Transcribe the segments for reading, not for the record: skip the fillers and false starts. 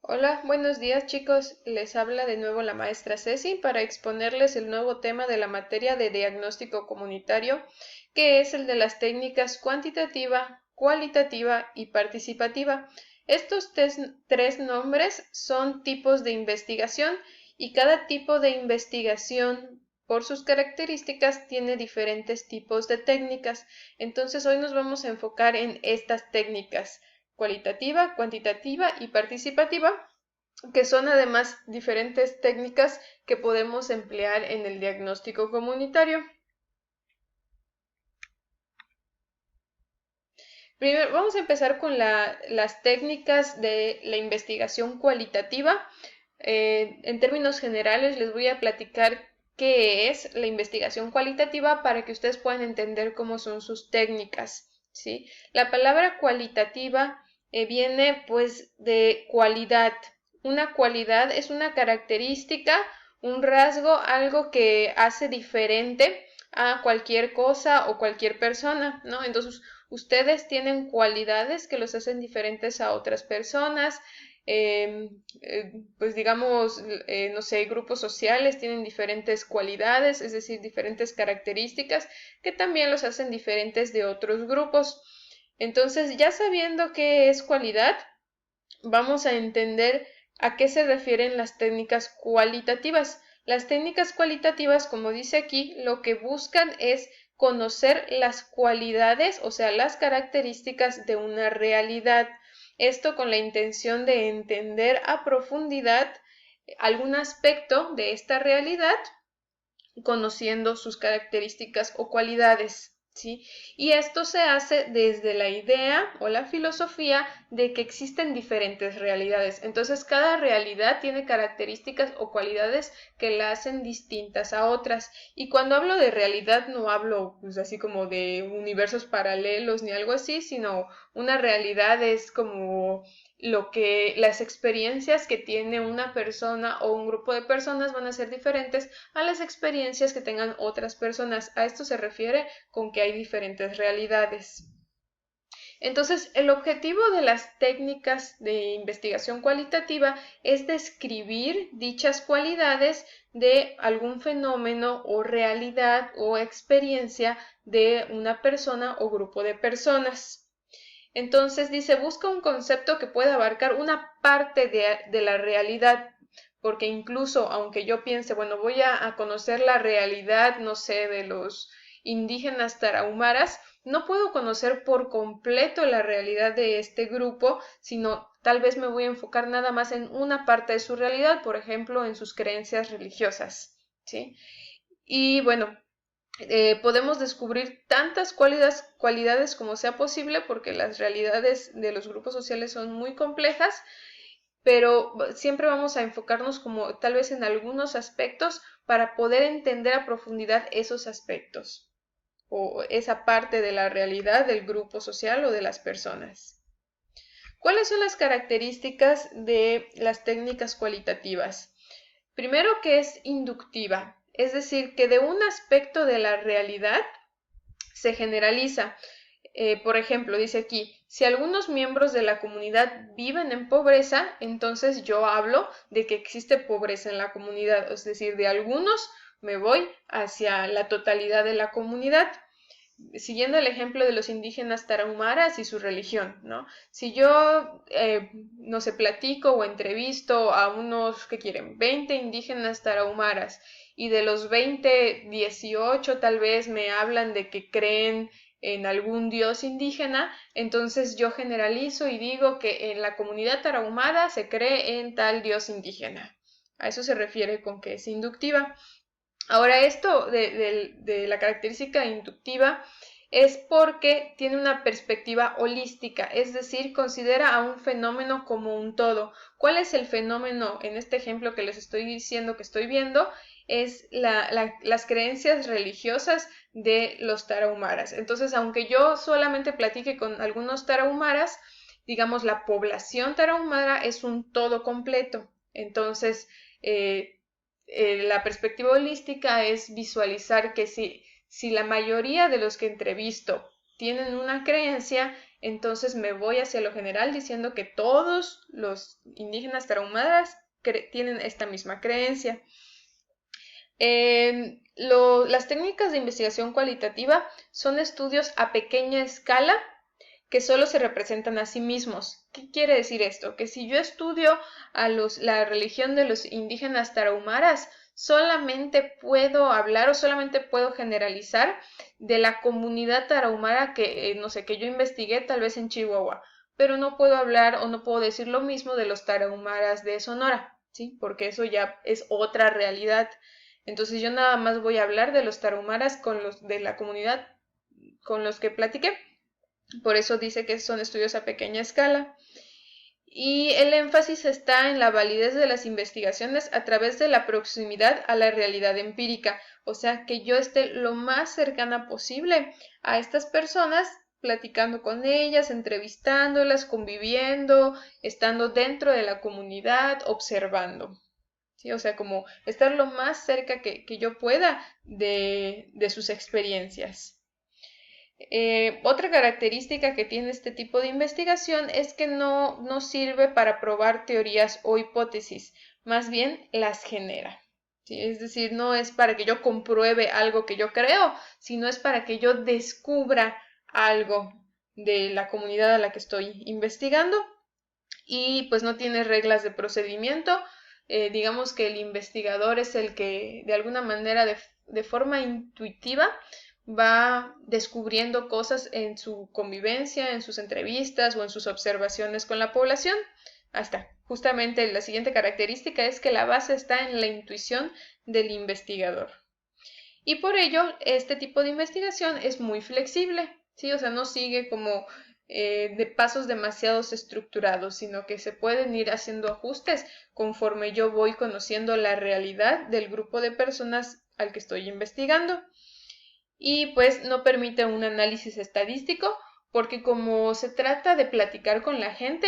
Hola, buenos días chicos. Les habla de nuevo la maestra Ceci para exponerles el nuevo tema de la materia de diagnóstico comunitario, que es el de las técnicas cuantitativa, cualitativa y participativa. Estos tres nombres son tipos de investigación y cada tipo de investigación, por sus características, tiene diferentes tipos de técnicas. Entonces hoy nos vamos a enfocar en estas técnicas: cualitativa, cuantitativa y participativa, que son además diferentes técnicas que podemos emplear en el diagnóstico comunitario. Primero, vamos a empezar con las técnicas de la investigación cualitativa. En términos generales, les voy a platicar qué es la investigación cualitativa para que ustedes puedan entender cómo son sus técnicas, ¿sí? La palabra cualitativa viene pues de cualidad. Una cualidad es una característica, un rasgo, algo que hace diferente a cualquier cosa o cualquier persona, ¿no? Entonces, ustedes tienen cualidades que los hacen diferentes a otras personas. Pues digamos, no sé, grupos sociales tienen diferentes cualidades, es decir, diferentes características que también los hacen diferentes de otros grupos. Entonces, ya sabiendo qué es cualidad, vamos a entender a qué se refieren las técnicas cualitativas. Las técnicas cualitativas, como dice aquí, lo que buscan es conocer las cualidades, o sea, las características de una realidad. Esto con la intención de entender a profundidad algún aspecto de esta realidad, conociendo sus características o cualidades, ¿sí? Y esto se hace desde la idea o la filosofía de que existen diferentes realidades. Entonces, cada realidad tiene características o cualidades que la hacen distintas a otras. Y cuando hablo de realidad, no hablo pues, así como de universos paralelos ni algo así, sino una realidad es como las experiencias que tiene una persona o un grupo de personas van a ser diferentes a las experiencias que tengan otras personas. A esto se refiere con que hay diferentes realidades. Entonces, el objetivo de las técnicas de investigación cualitativa es describir dichas cualidades de algún fenómeno o realidad o experiencia de una persona o grupo de personas. Entonces dice, busca un concepto que pueda abarcar una parte de la realidad, porque incluso aunque yo piense, bueno, voy a conocer la realidad, no sé, de los indígenas tarahumaras, no puedo conocer por completo la realidad de este grupo, sino tal vez me voy a enfocar nada más en una parte de su realidad, por ejemplo, en sus creencias religiosas, ¿sí? Y bueno, podemos descubrir tantas cualidades como sea posible porque las realidades de los grupos sociales son muy complejas, pero siempre vamos a enfocarnos como tal vez en algunos aspectos para poder entender a profundidad esos aspectos o esa parte de la realidad del grupo social o de las personas. ¿Cuáles son las características de las técnicas cualitativas? Primero, que es inductiva, es decir, que de un aspecto de la realidad se generaliza. Por ejemplo, dice aquí, si algunos miembros de la comunidad viven en pobreza, entonces yo hablo de que existe pobreza en la comunidad, es decir, de algunos me voy hacia la totalidad de la comunidad, siguiendo el ejemplo de los indígenas tarahumaras y su religión, ¿no? Si yo, no sé, platico o entrevisto a unos, ¿qué quieren? 20 indígenas tarahumaras y de los 20, 18 tal vez me hablan de que creen en algún dios indígena, entonces yo generalizo y digo que en la comunidad tarahumara se cree en tal dios indígena. A eso se refiere con que es inductiva. Ahora, esto de la característica inductiva es porque tiene una perspectiva holística, es decir, considera a un fenómeno como un todo. ¿Cuál es el fenómeno en este ejemplo que les estoy diciendo que estoy viendo? Es las creencias religiosas de los tarahumaras. Entonces, aunque yo solamente platique con algunos tarahumaras, digamos, la población tarahumara es un todo completo. Entonces, la perspectiva holística es visualizar que si la mayoría de los que entrevisto tienen una creencia, entonces me voy hacia lo general diciendo que todos los indígenas tarahumaras tienen esta misma creencia. Las técnicas de investigación cualitativa son estudios a pequeña escala que solo se representan a sí mismos. ¿Qué quiere decir esto? Que si yo estudio la religión de los indígenas tarahumaras, solamente puedo hablar o solamente puedo generalizar de la comunidad tarahumara que, no sé, que yo investigué tal vez en Chihuahua, pero no puedo hablar o no puedo decir lo mismo de los tarahumaras de Sonora, ¿sí? Porque eso ya es otra realidad. Entonces yo nada más voy a hablar de los tarahumaras con los de la comunidad con los que platiqué. Por eso dice que son estudios a pequeña escala. Y el énfasis está en la validez de las investigaciones a través de la proximidad a la realidad empírica, o sea, que yo esté lo más cercana posible a estas personas, platicando con ellas, entrevistándolas, conviviendo, estando dentro de la comunidad, observando. ¿Sí? O sea, como estar lo más cerca que yo pueda de sus experiencias. Otra característica que tiene este tipo de investigación es que no sirve para probar teorías o hipótesis, más bien las genera. ¿Sí? Es decir, no es para que yo compruebe algo que yo creo, sino es para que yo descubra algo de la comunidad a la que estoy investigando y pues no tiene reglas de procedimiento. Digamos que el investigador es el que de alguna manera de forma intuitiva va descubriendo cosas en su convivencia, en sus entrevistas o en sus observaciones con la población. Hasta justamente la siguiente característica es que la base está en la intuición del investigador. Y por ello, este tipo de investigación es muy flexible, ¿sí? O sea, no sigue como de pasos demasiado estructurados, sino que se pueden ir haciendo ajustes conforme yo voy conociendo la realidad del grupo de personas al que estoy investigando. Y pues no permite un análisis estadístico porque como se trata de platicar con la gente,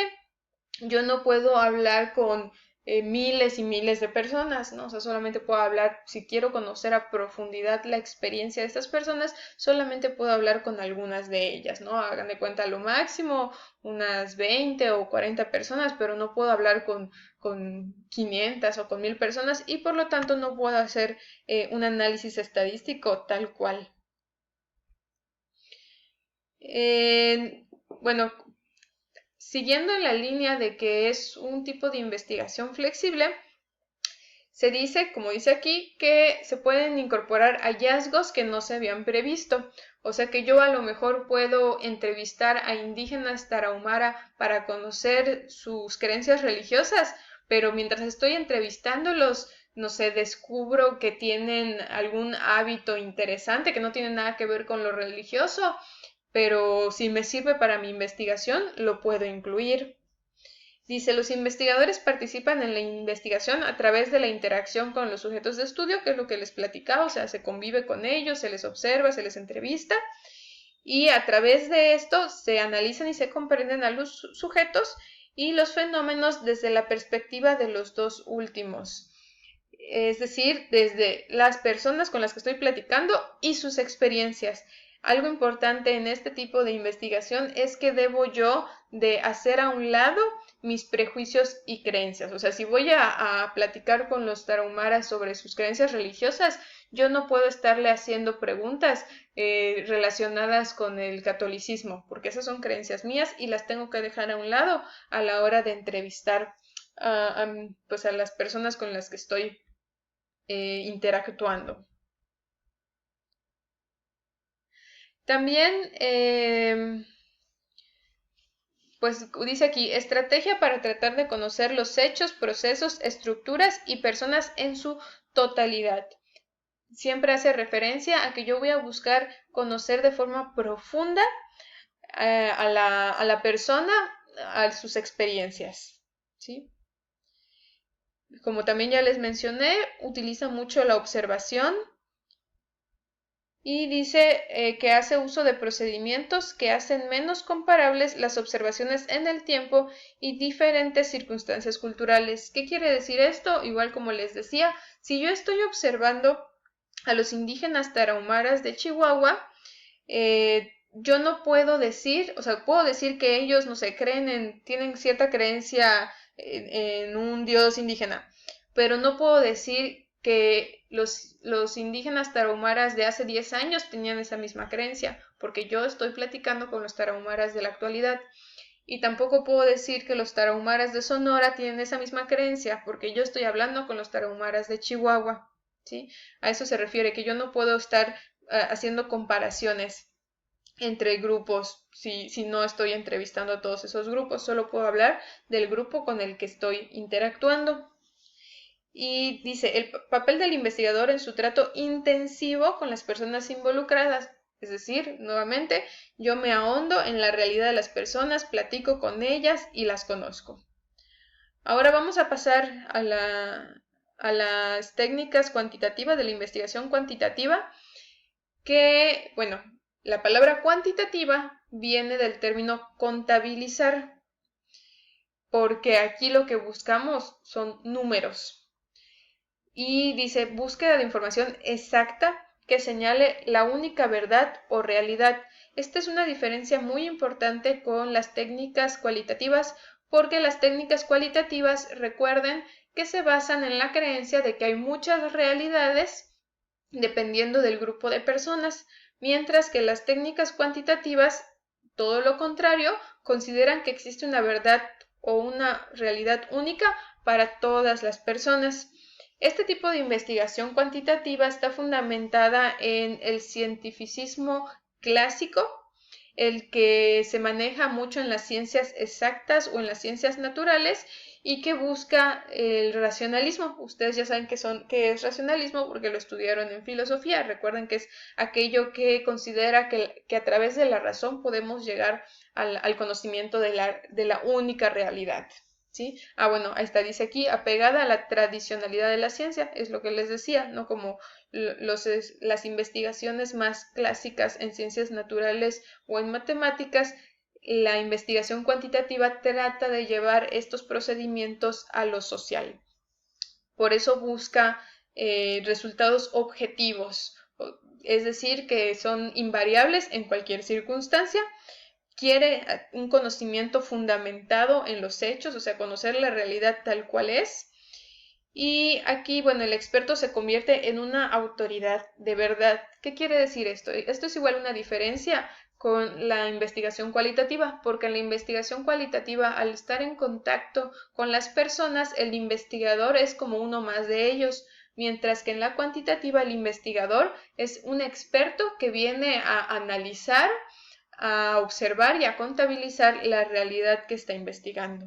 yo no puedo hablar con miles y miles de personas, ¿no? O sea, solamente puedo hablar, si quiero conocer a profundidad la experiencia de estas personas, solamente puedo hablar con algunas de ellas, ¿no? Hagan de cuenta lo máximo unas 20 o 40 personas, pero no puedo hablar con 500 o con 1000 personas y por lo tanto no puedo hacer un análisis estadístico tal cual. Bueno, siguiendo en la línea de que es un tipo de investigación flexible, se dice, como dice aquí, que se pueden incorporar hallazgos que no se habían previsto. O sea que yo a lo mejor puedo entrevistar a indígenas tarahumara para conocer sus creencias religiosas, pero mientras estoy entrevistándolos, no sé, descubro que tienen algún hábito interesante que no tiene nada que ver con lo religioso, pero si me sirve para mi investigación, lo puedo incluir. Dice, los investigadores participan en la investigación a través de la interacción con los sujetos de estudio, que es lo que les platicaba, o sea, se convive con ellos, se les observa, se les entrevista, y a través de esto se analizan y se comprenden a los sujetos y los fenómenos desde la perspectiva de los dos últimos. Es decir, desde las personas con las que estoy platicando y sus experiencias. Algo importante en este tipo de investigación es que debo yo de hacer a un lado mis prejuicios y creencias. O sea, si voy a platicar con los tarahumaras sobre sus creencias religiosas, yo no puedo estarle haciendo preguntas relacionadas con el catolicismo, porque esas son creencias mías y las tengo que dejar a un lado a la hora de entrevistar pues a las personas con las que estoy interactuando. También, pues dice aquí, estrategia para tratar de conocer los hechos, procesos, estructuras y personas en su totalidad. Siempre hace referencia a que yo voy a buscar conocer de forma profunda a la persona, a sus experiencias, ¿sí? Como también ya les mencioné, utiliza mucho la observación y dice que hace uso de procedimientos que hacen menos comparables las observaciones en el tiempo y diferentes circunstancias culturales. ¿Qué quiere decir esto? Igual como les decía, si yo estoy observando a los indígenas tarahumaras de Chihuahua, yo no puedo decir, o sea, puedo decir que ellos, no sé, tienen cierta creencia en un dios indígena, pero no puedo decir que los indígenas tarahumaras de hace 10 años tenían esa misma creencia, porque yo estoy platicando con los tarahumaras de la actualidad. Y tampoco puedo decir que los tarahumaras de Sonora tienen esa misma creencia, porque yo estoy hablando con los tarahumaras de Chihuahua, ¿sí? A eso se refiere, que yo no puedo estar haciendo comparaciones entre grupos si no estoy entrevistando a todos esos grupos, solo puedo hablar del grupo con el que estoy interactuando. Y dice, el papel del investigador en su trato intensivo con las personas involucradas. Es decir, nuevamente, yo me ahondo en la realidad de las personas, platico con ellas y las conozco. Ahora vamos a pasar a las técnicas cuantitativas de la investigación cuantitativa, que, bueno, la palabra cuantitativa viene del término contabilizar, porque aquí lo que buscamos son números. Y dice búsqueda de información exacta que señale la única verdad o realidad. Esta es una diferencia muy importante con las técnicas cualitativas, porque las técnicas cualitativas, recuerden, que se basan en la creencia de que hay muchas realidades dependiendo del grupo de personas, mientras que las técnicas cuantitativas, todo lo contrario, consideran que existe una verdad o una realidad única para todas las personas. Este tipo de investigación cuantitativa está fundamentada en el cientificismo clásico, el que se maneja mucho en las ciencias exactas o en las ciencias naturales y que busca el racionalismo. Ustedes ya saben qué es racionalismo porque lo estudiaron en filosofía. Recuerden que es aquello que considera que a través de la razón podemos llegar al conocimiento de la única realidad. ¿Sí? Bueno, ahí está, dice aquí, apegada a la tradicionalidad de la ciencia, es lo que les decía, ¿no? Como las investigaciones más clásicas en ciencias naturales o en matemáticas, la investigación cuantitativa trata de llevar estos procedimientos a lo social. Por eso busca resultados objetivos, es decir, que son invariables en cualquier circunstancia. Quiere un conocimiento fundamentado en los hechos, o sea, conocer la realidad tal cual es. Y aquí, bueno, el experto se convierte en una autoridad de verdad. ¿Qué quiere decir esto? Esto es igual una diferencia con la investigación cualitativa, porque en la investigación cualitativa, al estar en contacto con las personas, el investigador es como uno más de ellos, mientras que en la cuantitativa el investigador es un experto que viene a analizar, a observar y a contabilizar la realidad que está investigando.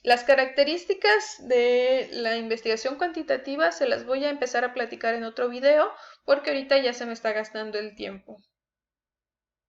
Las características de la investigación cuantitativa se las voy a empezar a platicar en otro video porque ahorita ya se me está gastando el tiempo.